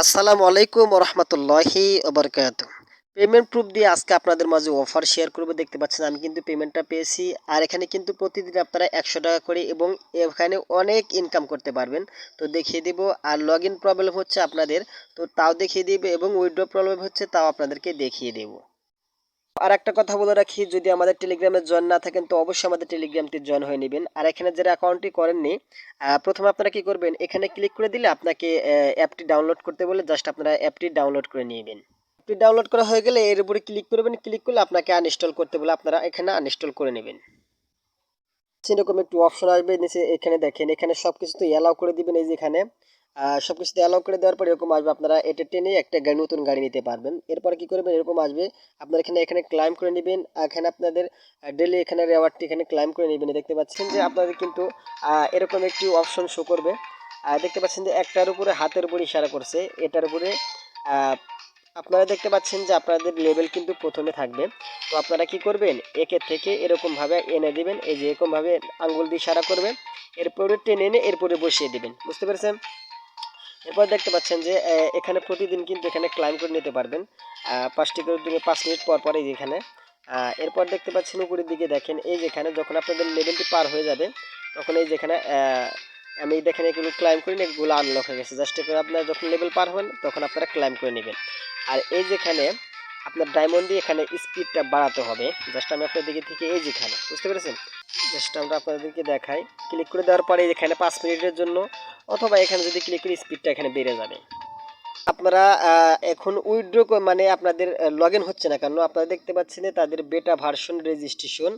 আসসালামু আলাইকুম রহমতুল্লাহি ওবরকাতুহ। পেমেন্ট প্রুফ দিয়ে আজকে আপনাদের মাঝে অফার শেয়ার করব। দেখতে পাচ্ছেন আমি কিন্তু পেমেন্টটা পেয়েছি। আর এখানে কিন্তু প্রতিদিন আপনারা 100 টাকা করে এবং এখানে অনেক ইনকাম করতে পারবেন। তো দেখিয়ে দেব। আর লগ ইন প্রবলেম হচ্ছে আপনাদের, তো তাও দেখিয়ে দেব, এবং উইথড্র প্রবলেম হচ্ছে তাও আপনাদেরকে দেখিয়ে দেব। আর একটা কথা বলে রাখি, যদি আমাদের টেলিগ্রামে জয়েন না থাকেন তো অবশ্যই আমাদের টেলিগ্রামটি জয়েন হয়ে নেবেন। আর এখানে যারা অ্যাকাউন্টটি করেননি, প্রথমে আপনারা কি করবেন, এখানে ক্লিক করে দিলে আপনাকে অ্যাপটি ডাউনলোড করতে বলে জাস্ট আপনারা অ্যাপটি ডাউনলোড করে নেবেন। অ্যাপটি ডাউনলোড করা হয়ে গেলে এর উপরে ক্লিক করবেন, ক্লিক করলে আপনাকে আনইনস্টল করতে বলে আপনারা এখানে আনইনস্টল করে নেবেন। সেরকম একটু অপশন আসবে নিচে, এখানে দেখেন এখানে সব কিছুতে অ্যালাউ করে দিবেন। এই যে এখানে সব কিছুতে অ্যালাউ করে দেওয়ার পর এরকম আসবে, আপনারা এটা টেনে একটা নতুন গাড়ি নিতে পারবেন। এরপর কি করবেন, এরকম আসবে আপনারা এখানে এখানে ক্লাইম করে নেবেন। এখানে আপনাদের ডেলি এখানে রেওয়ার্ডটি এখানে ক্লাইম করে নেবেন। দেখতে পাচ্ছেন যে আপনাদের কিন্তু এরকম একটি অপশন শো করবে। দেখতে পাচ্ছেন যে একটার উপরে হাতের উপরে ইশারা করছে, এটার উপরে আপনারা দেখতে পাচ্ছেন যে আপনাদের লেভেল কিন্তু প্রথমে থাকবে। তো আপনারা কি করবেন, একে থেকে এরকমভাবে এনে দিবেন। এই যে এরকমভাবে আঙ্গুল দিয়ে ইশারা করবেন, এরপরে টেনে এনে এরপরে বসিয়ে দিবেন। বুঝতে পেরেছেন? এরপর দেখতে পাচ্ছেন যে এখানে প্রতিদিন কিন্তু এখানে ক্লাইম করে নিতে পারবেন 5টি করে দিনে 5 মিনিট পর পর। এই যেখানে এরপর দেখতে পাচ্ছেন উপরের দিকে দেখেন, এই যেখানে যখন আপনাদের লেভেলটি পার হয়ে যাবে তখন এই যেখানে আমি দেখেন এগুলো ক্লাইম করি না, এগুলো আনলক হয়ে গেছে। জাস্ট করে আপনারা যখন লেভেল পার হবেন তখন আপনারা ক্লাইম করে নেবেন। আর এই যেখানে আপনার ডায়মন্ড দিয়ে এখানে স্পিডটা বাড়াতে হবে। জাস্ট আমি আপনার দিকে থেকে এই যেখানে, বুঝতে পেরেছেন? জাস্ট আমরা আপনাদেরকে দেখাই, ক্লিক করে দেওয়ার পরে এখানে 5 মিনিটের জন্য, অথবা এখানে যদি ক্লিক করি স্পিডটা এখানে বেড়ে যাবে। আপনারা এখন উইথড্র মানে আপনাদের লগ ইন হচ্ছে না, কারণ আপনারা দেখতে পাচ্ছেন যে তাদের বেটা ভার্সন রেজিস্ট্রেশন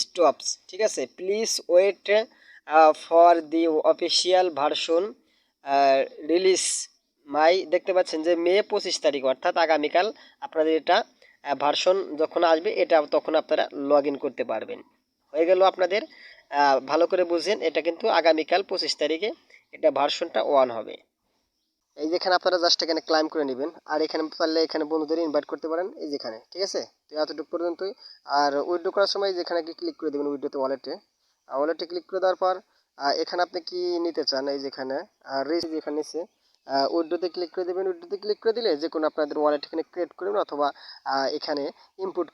স্টপস। ঠিক আছে, please wait for the official version release মাই। দেখতে পাচ্ছেন যে মে 25 তারিখ, অর্থাৎ আগামীকাল আপনাদের এটা ভার্সন যখন আসবে এটা তখন আপনারা লগ ইন করতে পারবেন। হয়ে গেল আপনাদের। ভালো করে বুঝেন, এটা কিন্তু আগামীকাল 25 তারিখে এটা ভার্সনটা 1 হবে। এই যেখানে আপনারা জাস্ট এখানে ক্লাইম করে নেবেন। আর এখানে পারলে এখানে বন্ধুদের ইনভাইট করতে পারেন এই যেখানে। ঠিক আছে, তো এতটুকু পর্যন্তই। আর উইথড্র করার সময় যেখানে ক্লিক করে দেবেন উইথড্রতে ওয়ালেটে ক্লিক করে দেওয়ার পর এখানে আপনি কি নিতে চান, এই যেখানে রিচ যেখানে নিচে উইথড্রতে ক্লিক করে দেবেন। উইথড্রতে ক্লিক করে দিলে যে কোনো আপনাদের ওয়ালেট এখানে ক্রিয়েট করবেন, অথবা এখানে ইনপুট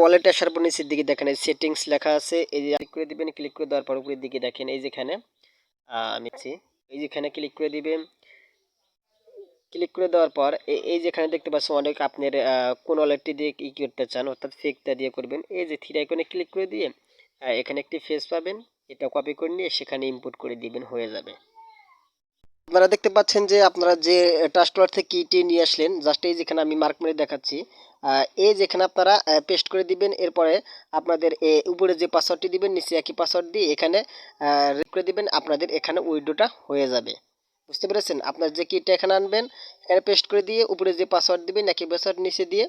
ওয়ালেটে আসার পর নিচের দিকে দেখেন এই সেটিংস লেখা আছে, এই যে ক্লিক করে দিবেন। ক্লিক করে দেওয়ার পর উপরের দিকে দেখেন এই যেখানে আমি এই যেখানে ক্লিক করে দিবেন। ক্লিক করে দেওয়ার পর এই যেখানে দেখতে পাচ্ছেন অনেক আপনার কোন ওয়ালেটটি দিয়ে কি করতে চান, অর্থাৎ ফেকটা দিয়ে করবেন। এই যে থ্রি আইকনে ক্লিক করে দিয়ে এখানে একটি ফেস পাবেন, এটা কপি করে নিয়ে সেখানে ইনপুট করে দিবেন, হয়ে যাবে। আপনারা দেখতে পাচ্ছেন যে আপনারা যে ট্রাস্টওয়ালেট থেকে কিটি নিয়ে আসলেন, জাস্ট এই যেখানে আমি মার্ক মেরে দেখাচ্ছি, এই যেখানে আপনারা পেস্ট করে দিবেন। এরপরে আপনাদের উপরে যে পাসওয়ার্ডটি দিবেন নিচে একই পাসওয়ার্ড দিয়ে এখানে করে দিবেন, আপনাদের এখানে উইথড্রটা হয়ে যাবে। বুঝতে পেরেছেন? আপনার যে কিটা এখানে আনবেন, এখানে পেস্ট করে দিয়ে উপরে যে পাসওয়ার্ড দিবেন একই পাসওয়ার্ড নিচে দিয়ে